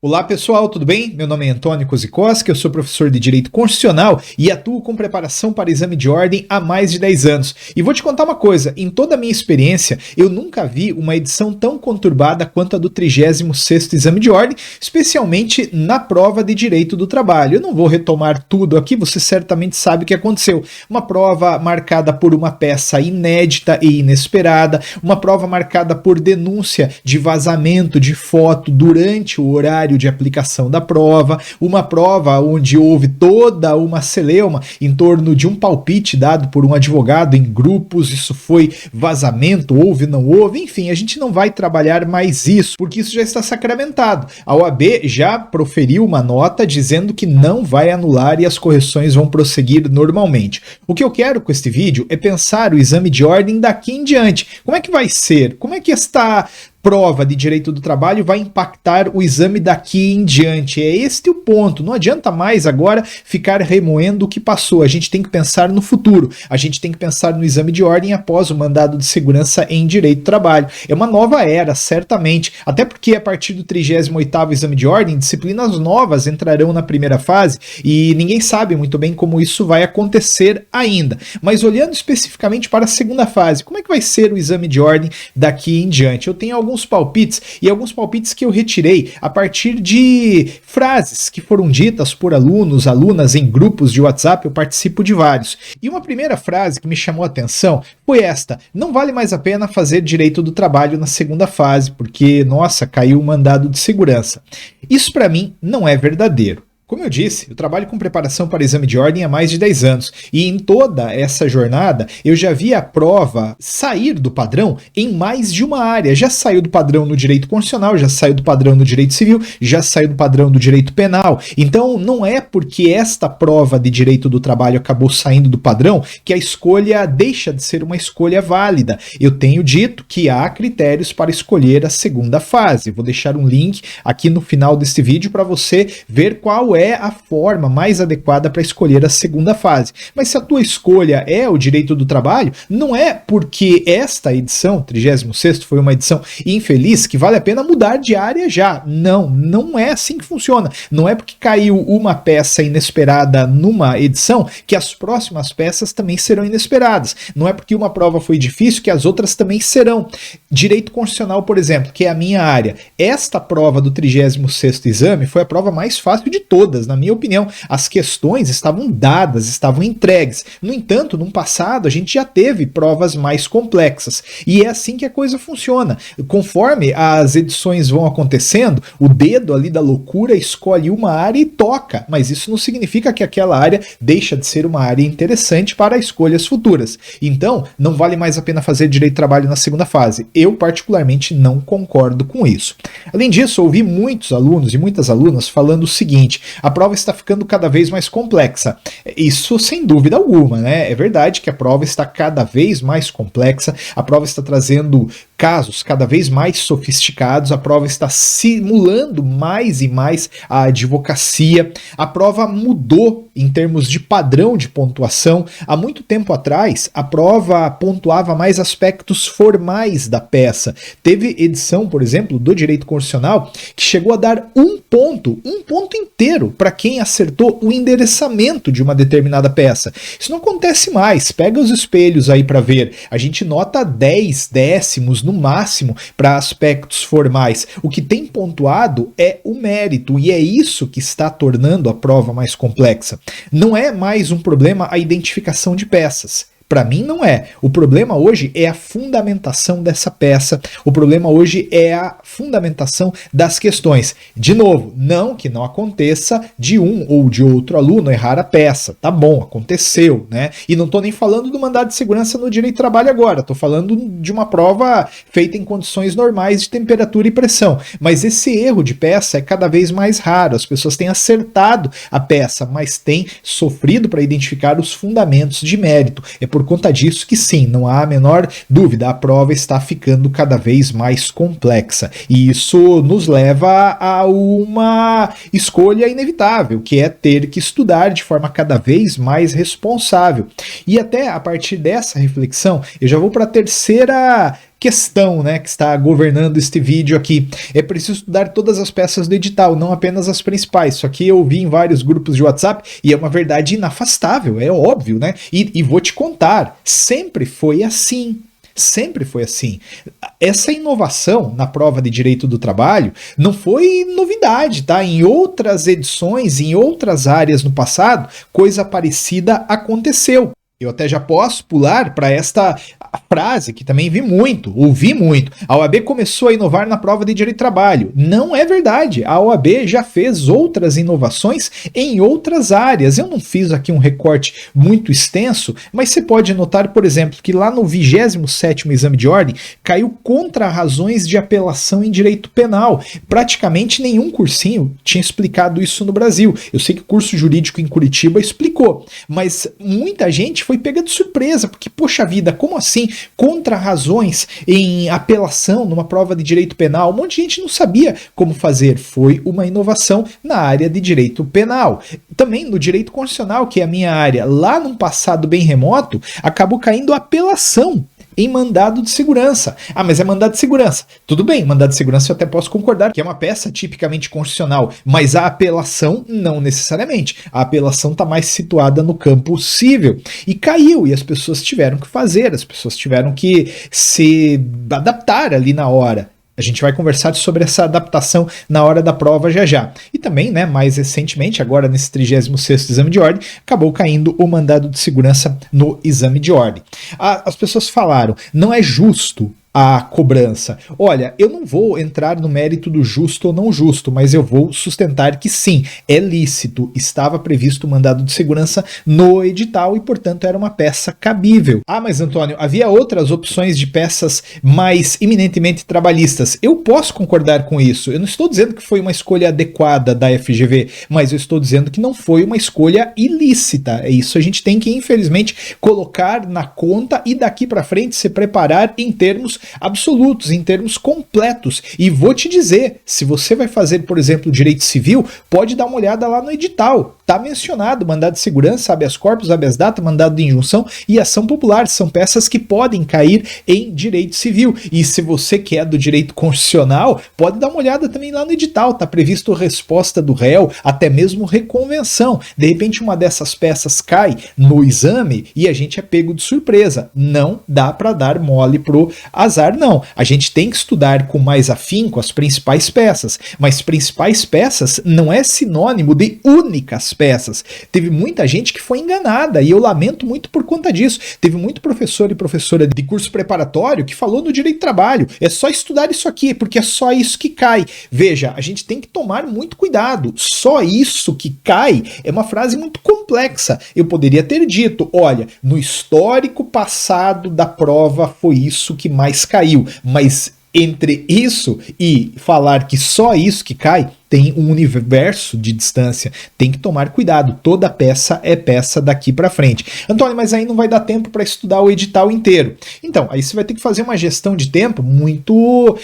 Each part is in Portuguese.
Olá pessoal, tudo bem? Meu nome é Antônio Kozikoski, eu sou professor de Direito Constitucional e atuo com preparação para exame de ordem há mais de 10 anos. E vou te contar uma coisa, em toda a minha experiência, eu nunca vi uma edição tão conturbada quanto a do 36º exame de ordem, especialmente na prova de Direito do Trabalho. Eu não vou retomar tudo aqui, você certamente sabe o que aconteceu. Uma prova marcada por uma peça inédita e inesperada, uma prova marcada por denúncia de vazamento de foto durante o horário de aplicação da prova, uma prova onde houve toda uma celeuma em torno de um palpite dado por um advogado em grupos, isso foi vazamento, houve, não houve, enfim, a gente não vai trabalhar mais isso, porque isso já está sacramentado. A OAB já proferiu uma nota dizendo que não vai anular e as correções vão prosseguir normalmente. O que eu quero com este vídeo é pensar o exame de ordem daqui em diante. Como é que vai ser? Como é que esta prova de Direito do Trabalho vai impactar o exame daqui em diante? É este o ponto. Não adianta mais agora ficar remoendo o que passou. A gente tem que pensar no futuro. A gente tem que pensar no exame de ordem após o mandado de segurança em Direito do Trabalho. É uma nova era, certamente. Até porque a partir do 38º exame de ordem, disciplinas novas entrarão na primeira fase e ninguém sabe muito bem como isso vai acontecer ainda. Mas olhando especificamente para a segunda fase, como é que vai ser o exame de ordem daqui em diante? Eu tenho alguns palpites e alguns palpites que eu retirei a partir de frases que foram ditas por alunos, alunas em grupos de WhatsApp, eu participo de vários. E uma primeira frase que me chamou a atenção foi esta: não vale mais a pena fazer Direito do Trabalho na segunda fase, porque, nossa, caiu o mandado de segurança. Isso para mim não é verdadeiro. Como eu disse, eu trabalho com preparação para exame de ordem há mais de 10 anos e em toda essa jornada eu já vi a prova sair do padrão em mais de uma área. Já saiu do padrão no direito constitucional, já saiu do padrão no direito civil, já saiu do padrão do direito penal. Então não é porque esta prova de direito do trabalho acabou saindo do padrão que a escolha deixa de ser uma escolha válida. Eu tenho dito que há critérios para escolher a segunda fase. Vou deixar um link aqui no final deste vídeo para você ver qual é a forma mais adequada para escolher a segunda fase. Mas se a tua escolha é o Direito do Trabalho, não é porque esta edição, 36º, foi uma edição infeliz que vale a pena mudar de área já. Não, não é assim que funciona. Não é porque caiu uma peça inesperada numa edição que as próximas peças também serão inesperadas. Não é porque uma prova foi difícil que as outras também serão. Direito Constitucional, por exemplo, que é a minha área, esta prova do 36º exame foi a prova mais fácil de todas. Na minha opinião, as questões estavam dadas, estavam entregues. No entanto, no passado, a gente já teve provas mais complexas. E é assim que a coisa funciona. Conforme as edições vão acontecendo, o dedo ali da loucura escolhe uma área e toca. Mas isso não significa que aquela área deixa de ser uma área interessante para escolhas futuras. Então, não vale mais a pena fazer Direito do Trabalho na segunda fase. Eu, particularmente, não concordo com isso. Além disso, ouvi muitos alunos e muitas alunas falando o seguinte: a prova está ficando cada vez mais complexa. Isso sem dúvida alguma, né? É verdade que a prova está cada vez mais complexa, a prova está trazendo casos cada vez mais sofisticados, a prova está simulando mais e mais a advocacia, a prova mudou em termos de padrão de pontuação. Há muito tempo atrás, a prova pontuava mais aspectos formais da peça. Teve edição, por exemplo, do Direito Constitucional, que chegou a dar um ponto inteiro para quem acertou o endereçamento de uma determinada peça. Isso não acontece mais. Pega os espelhos aí para ver. A gente nota 10 décimos no máximo para aspectos formais. O que tem pontuado é o mérito e é isso que está tornando a prova mais complexa. Não é mais um problema a identificação de peças. Para mim não é. O problema hoje é a fundamentação dessa peça. O problema hoje é a fundamentação das questões. De novo, não que não aconteça de um ou de outro aluno errar a peça. Tá bom, aconteceu, né? E não estou nem falando do mandado de segurança no Direito do Trabalho agora. Estou falando de uma prova feita em condições normais de temperatura e pressão. Mas esse erro de peça é cada vez mais raro. As pessoas têm acertado a peça, mas têm sofrido para identificar os fundamentos de mérito. É por conta disso que sim, não há a menor dúvida, a prova está ficando cada vez mais complexa. E isso nos leva a uma escolha inevitável, que é ter que estudar de forma cada vez mais responsável. E até a partir dessa reflexão, eu já vou para a terceira questão, né, que está governando este vídeo aqui. É preciso estudar todas as peças do edital, não apenas as principais. Isso aqui eu vi em vários grupos de WhatsApp e é uma verdade inafastável, é óbvio, né? E vou te contar, sempre foi assim. Sempre foi assim. Essa inovação na prova de direito do trabalho não foi novidade, tá? Em outras edições, em outras áreas no passado, coisa parecida aconteceu. Eu até já posso pular para esta frase que também ouvi muito. A OAB começou a inovar na prova de direito do trabalho. Não é verdade. A OAB já fez outras inovações em outras áreas. Eu não fiz aqui um recorte muito extenso, mas você pode notar, por exemplo, que lá no 27º exame de ordem caiu contra razões de apelação em direito penal. Praticamente nenhum cursinho tinha explicado isso no Brasil. Eu sei que o curso jurídico em Curitiba explicou, mas muita gente foi pega de surpresa, porque, poxa vida, como assim? Contra razões em apelação numa prova de direito penal, um monte de gente não sabia como fazer. Foi uma inovação na área de direito penal. Também no direito constitucional, que é a minha área, lá num passado bem remoto, acabou caindo apelação em mandado de segurança. Ah, mas é mandado de segurança. Tudo bem, mandado de segurança eu até posso concordar que é uma peça tipicamente constitucional, mas a apelação não necessariamente. A apelação está mais situada no campo civil. E caiu, e as pessoas tiveram que fazer, as pessoas tiveram que se adaptar ali na hora. A gente vai conversar sobre essa adaptação na hora da prova já já. E também, né, mais recentemente, agora nesse 36º exame de ordem, acabou caindo o mandado de segurança no exame de ordem. As pessoas falaram, não é justo a cobrança. Olha, eu não vou entrar no mérito do justo ou não justo, mas eu vou sustentar que sim, é lícito, estava previsto o mandado de segurança no edital e, portanto, era uma peça cabível. Ah, mas Antônio, havia outras opções de peças mais eminentemente trabalhistas. Eu posso concordar com isso. Eu não estou dizendo que foi uma escolha adequada da FGV, mas eu estou dizendo que não foi uma escolha ilícita. É isso, a gente tem que, infelizmente, colocar na conta e daqui para frente se preparar em termos absolutos, em termos completos. E vou te dizer, se você vai fazer, por exemplo, direito civil, pode dar uma olhada lá no edital. Está mencionado mandado de segurança, habeas corpus, habeas data, mandado de injunção e ação popular. São peças que podem cair em direito civil. E se você quer do direito constitucional, pode dar uma olhada também lá no edital. Está previsto resposta do réu, até mesmo reconvenção. De repente uma dessas peças cai no exame e a gente é pego de surpresa. Não dá para dar mole pro azar, não. A gente tem que estudar com mais afinco as principais peças. Mas principais peças não é sinônimo de únicas peças. Teve muita gente que foi enganada e eu lamento muito por conta disso. Teve muito professor e professora de curso preparatório que falou no direito do trabalho. É só estudar isso aqui, porque é só isso que cai. Veja, a gente tem que tomar muito cuidado. Só isso que cai é uma frase muito complexa. Eu poderia ter dito, olha, no histórico passado da prova foi isso que mais caiu, mas entre isso e falar que só isso que cai, tem um universo de distância. Tem que tomar cuidado. Toda peça é peça daqui para frente. Antônio, mas aí não vai dar tempo para estudar o edital inteiro. Então, aí você vai ter que fazer uma gestão de tempo muito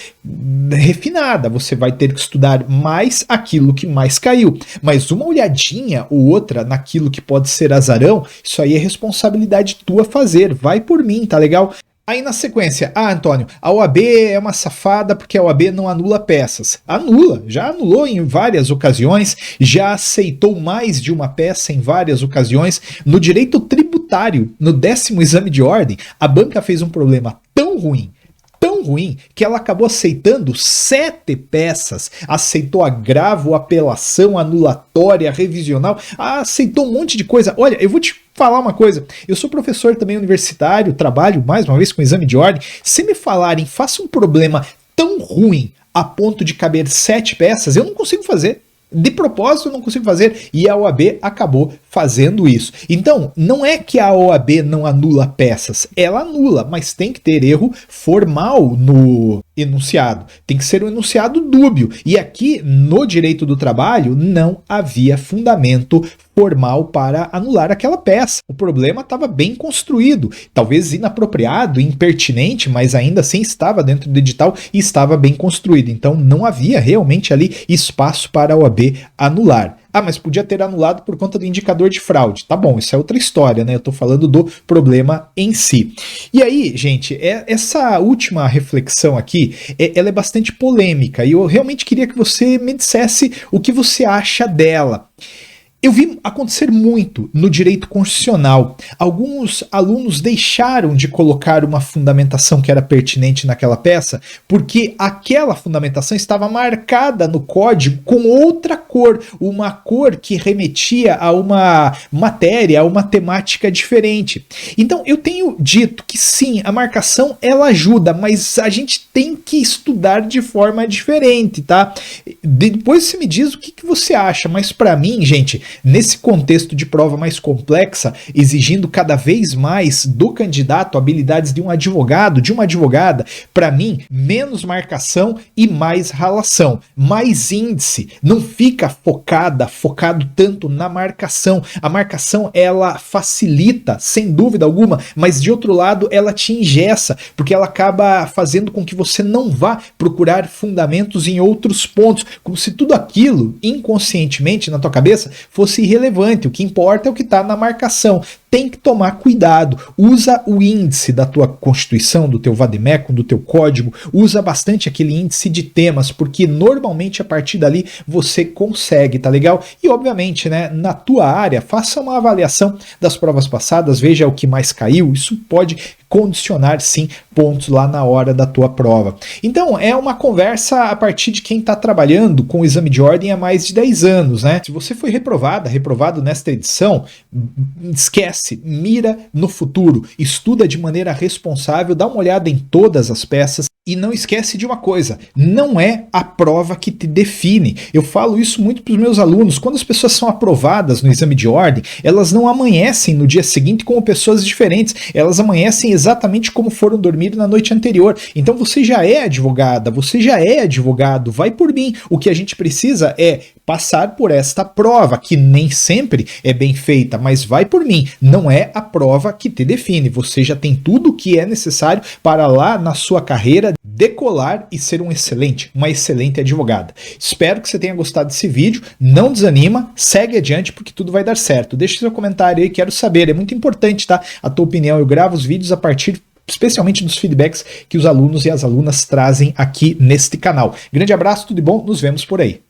refinada. Você vai ter que estudar mais aquilo que mais caiu. Mas uma olhadinha ou outra naquilo que pode ser azarão, isso aí é responsabilidade tua fazer. Vai por mim, tá legal? Aí na sequência, Antônio, a OAB é uma safada porque a OAB não anula peças. Anula, já anulou em várias ocasiões, já aceitou mais de uma peça em várias ocasiões. No direito tributário, no 10º exame de ordem, a banca fez um problema tão ruim, que ela acabou aceitando 7 peças, aceitou agravo, apelação, anulatória, revisional, aceitou um monte de coisa. Olha, eu vou te falar uma coisa, eu sou professor também universitário, trabalho mais uma vez com exame de ordem. Se me falarem, faça um problema tão ruim a ponto de caber 7 peças, eu não consigo fazer. De propósito eu não consigo fazer, e a OAB acabou fazendo isso. Então, não é que a OAB não anula peças, ela anula, mas tem que ter erro formal no enunciado. Tem que ser um enunciado dúbio. E aqui, no direito do trabalho, não havia fundamento formal para anular aquela peça. O problema estava bem construído, talvez inapropriado, impertinente, mas ainda assim estava dentro do edital e estava bem construído. Então não havia realmente ali espaço para a OAB anular. Ah, mas podia ter anulado por conta do indicador de fraude. Tá bom, isso é outra história, né? Eu tô falando do problema em si. E aí, gente, essa última reflexão aqui, ela é bastante polêmica e eu realmente queria que você me dissesse o que você acha dela. Eu vi acontecer muito no direito constitucional. Alguns alunos deixaram de colocar uma fundamentação que era pertinente naquela peça, porque aquela fundamentação estava marcada no código com outra cor, uma cor que remetia a uma matéria, a uma temática diferente. Então eu tenho dito que sim, a marcação ela ajuda, mas a gente tem que estudar de forma diferente, tá? Depois você me diz o que você acha, mas para mim, gente, nesse contexto de prova mais complexa, exigindo cada vez mais do candidato habilidades de um advogado, de uma advogada, para mim, menos marcação e mais ralação, mais índice, não fica focado tanto na marcação. A marcação, ela facilita, sem dúvida alguma, mas de outro lado, ela te engessa, porque ela acaba fazendo com que você não vá procurar fundamentos em outros pontos, como se tudo aquilo, inconscientemente na tua cabeça, fosse irrelevante. O que importa é o que está na marcação. Tem que tomar cuidado. Usa o índice da tua Constituição, do teu vademecum, do teu código. Usa bastante aquele índice de temas, porque normalmente a partir dali você consegue, tá legal? E obviamente, né, na tua área, faça uma avaliação das provas passadas, veja o que mais caiu. Isso pode condicionar sim pontos lá na hora da tua prova. Então é uma conversa a partir de quem está trabalhando com o exame de ordem há mais de 10 anos, né? Se você foi reprovado nesta edição, esquece, mira no futuro, estuda de maneira responsável, dá uma olhada em todas as peças. E não esquece de uma coisa, não é a prova que te define. Eu falo isso muito para os meus alunos. Quando as pessoas são aprovadas no exame de ordem, elas não amanhecem no dia seguinte como pessoas diferentes. Elas amanhecem exatamente como foram dormir na noite anterior. Então você já é advogada, você já é advogado, vai por mim. O que a gente precisa é passar por esta prova, que nem sempre é bem feita, mas vai por mim. Não é a prova que te define. Você já tem tudo o que é necessário para lá na sua carreira decolar e ser uma excelente advogada. Espero que você tenha gostado desse vídeo. Não desanima, segue adiante porque tudo vai dar certo. Deixe seu comentário aí, quero saber. É muito importante, tá? A tua opinião. Eu gravo os vídeos a partir especialmente dos feedbacks que os alunos e as alunas trazem aqui neste canal. Grande abraço, tudo de bom, nos vemos por aí.